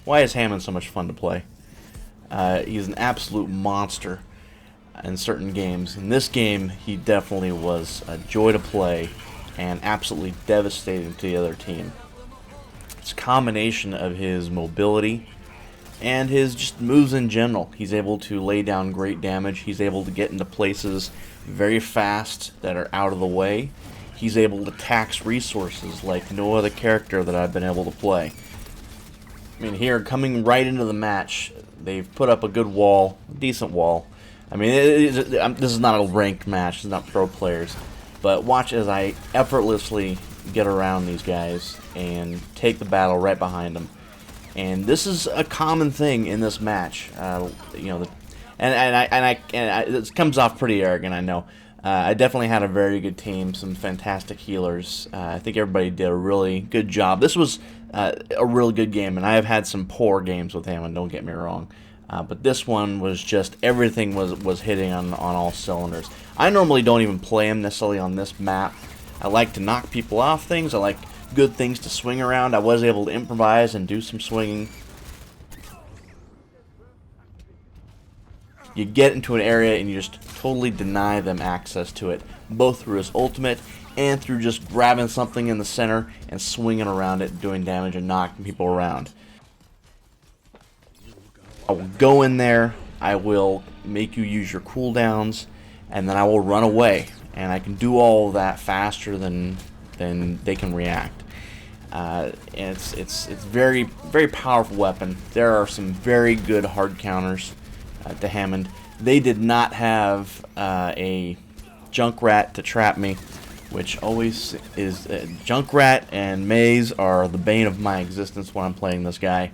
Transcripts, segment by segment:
Why is Hammond so much fun to play? He's an absolute monster in certain games. In this game, he definitely was a joy to play and absolutely devastating to the other team. It's a combination of his mobility and his just moves in general. He's able to lay down great damage. He's able to get into places very fast that are out of the way. He's able to tax resources like no other character that I've been able to play. I mean, here, coming right into the match, they've put up a good wall, a decent wall. I mean, this is not a ranked match, it's not pro players. But watch as I effortlessly get around these guys and take the battle right behind them. And this is a common thing in this match. You know, it comes off pretty arrogant, I know. I definitely had a very good team, some fantastic healers. I think everybody did a really good job. This was a really good game, and I have had some poor games with Hammond, don't get me wrong. But this one was just, everything was hitting on all cylinders. I normally don't even play him necessarily on this map. I like to knock people off things. I like good things to swing around. I was able to improvise and do some swinging. You get into an area and you just totally deny them access to it, both through his ultimate and through just grabbing something in the center and swinging around it, doing damage and knocking people around. I will go in there, I will make you use your cooldowns, and then I will run away. And I can do all of that faster than they can react. And it's very powerful weapon. There are some very good hard counters to Hammond. They did not have a Junkrat to trap me, which always is Junkrat and Maze are the bane of my existence when I'm playing this guy.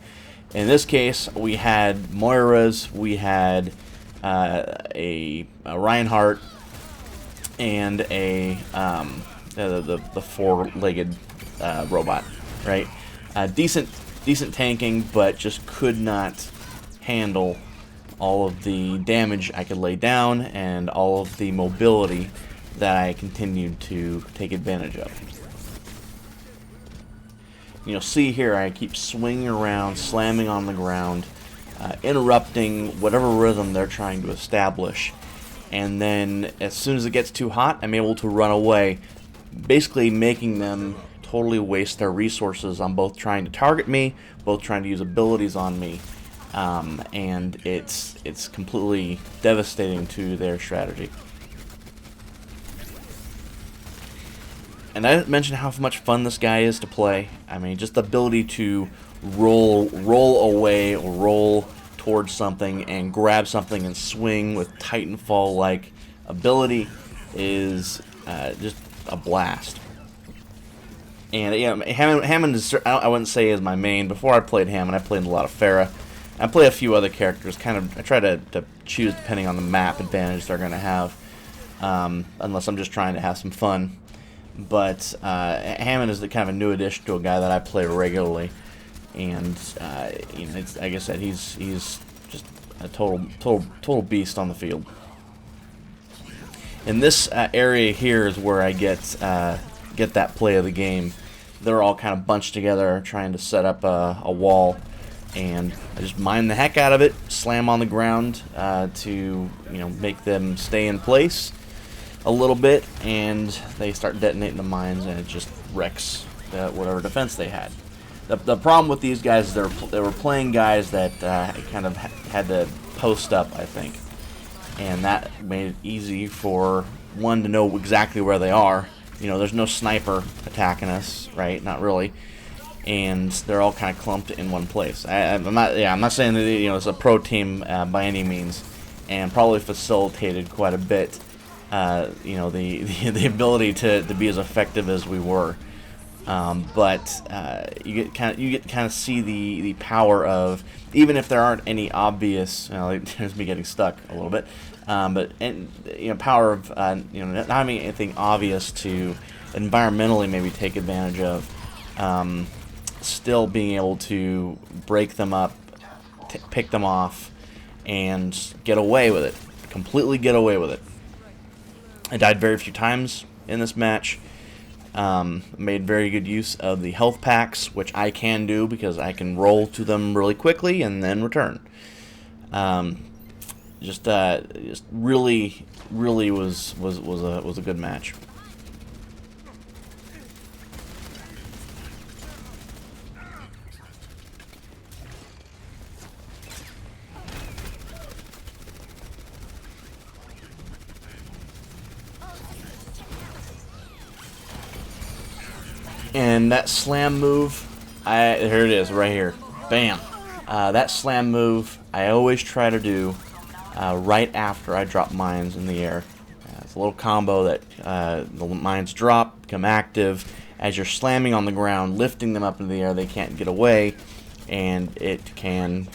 In this case, we had Moira's, we had a Reinhardt, and the four-legged robot, right? Decent tanking, but just could not handle all of the damage I could lay down and all of the mobility that I continued to take advantage of. You'll see here I keep swinging around, slamming on the ground, interrupting whatever rhythm they're trying to establish. And then as soon as it gets too hot, I'm able to run away, basically making them totally waste their resources on both trying to target me, both trying to use abilities on me. And it's completely devastating to their strategy. And I didn't mention how much fun this guy is to play. I mean, just the ability to roll away or roll towards something and grab something and swing with Titanfall-like ability is just a blast. And yeah, Hammond is, I wouldn't say is my main. Before I played Hammond, I played a lot of Pharah. I play a few other characters. I try to choose depending on the map advantage they're going to have, unless I'm just trying to have some fun. But Hammond is the kind of a new addition to a guy that I play regularly, and you know, like I said, he's just a total beast on the field. In this area here is where I get that play of the game. They're all kind of bunched together, trying to set up a wall, and I just mine the heck out of it, slam on the ground to make them stay in place a little bit, and they start detonating the mines, and it just wrecks whatever defense they had. The problem with these guys is they were playing guys that kind of had to post up, I think, and that made it easy for one to know exactly where they are. There's no sniper attacking us, right? Not really, and they're all kind of clumped in one place. I'm not saying that it's a pro team by any means, and probably facilitated quite a bit. The ability to be as effective as we were, but you get kind of see the power of, even if there aren't any obvious. There's me getting stuck a little bit, but power of not having anything obvious to environmentally maybe take advantage of, still being able to break them up, pick them off, and get away with it. Completely get away with it. I died very few times in this match, Made very good use of the health packs, which I can do because I can roll to them really quickly and then return. Just really was a good match. And that slam move, here it is, right here. Bam. That slam move, I always try to do right after I drop mines in the air. It's a little combo that the mines drop, become active. As you're slamming on the ground, lifting them up into the air, they can't get away, and it can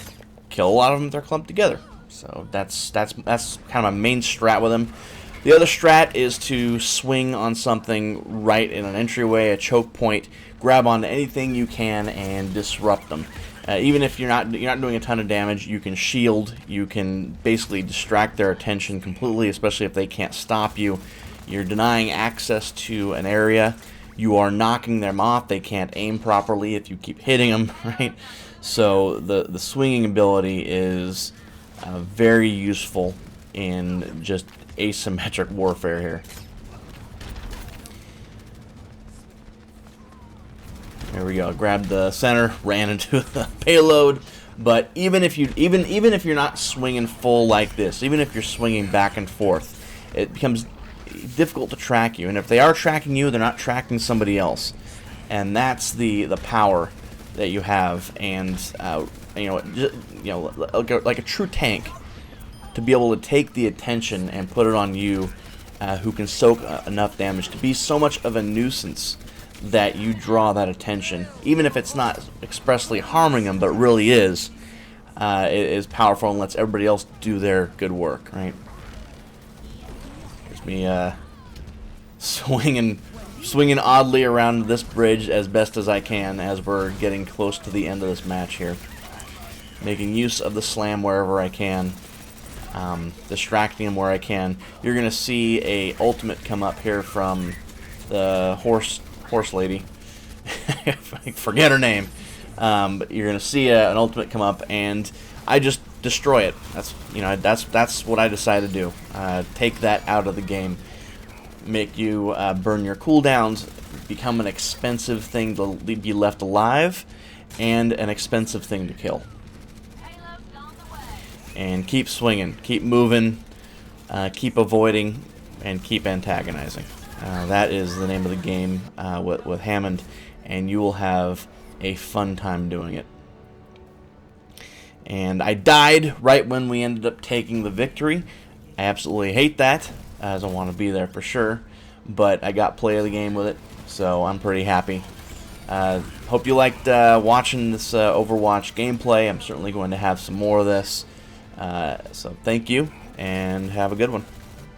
kill a lot of them if they're clumped together. So that's kind of my main strat with them. The other strat is to swing on something right in an entryway, a choke point, grab onto anything you can and disrupt them. Even if you're not doing a ton of damage, you can shield. You can basically distract their attention completely, especially if they can't stop you. You're denying access to an area. You are knocking them off. They can't aim properly if you keep hitting them, right? So the swinging ability is very useful in just asymmetric warfare here. There we go. Grabbed the center, ran into the payload. But even if you're not swinging full like this, even if you're swinging back and forth, it becomes difficult to track you. And if they are tracking you, they're not tracking somebody else. And that's the power that you have. And like a true tank, to be able to take the attention and put it on you, who can soak enough damage to be so much of a nuisance that you draw that attention, even if it's not expressly harming them, but really is. It is powerful and lets everybody else do their good work, right? Here's me swinging oddly around this bridge as best as I can as we're getting close to the end of this match here. Making use of the slam wherever I can. Distracting him where I can. You're going to see a ultimate come up here from the horse lady. I forget her name. But you're going to see an ultimate come up, and I just destroy it. That's what I decided to do. Take that out of the game. Make you burn your cooldowns, become an expensive thing to be left alive, and an expensive thing to kill. And keep swinging, keep moving, keep avoiding, and keep antagonizing. That is the name of the game with Hammond, and you will have a fun time doing it. And I died right when we ended up taking the victory. I absolutely hate that, as I want to be there for sure, but I got play of the game with it, so I'm pretty happy. Hope you liked watching this Overwatch gameplay. I'm certainly going to have some more of this. So thank you, and have a good one.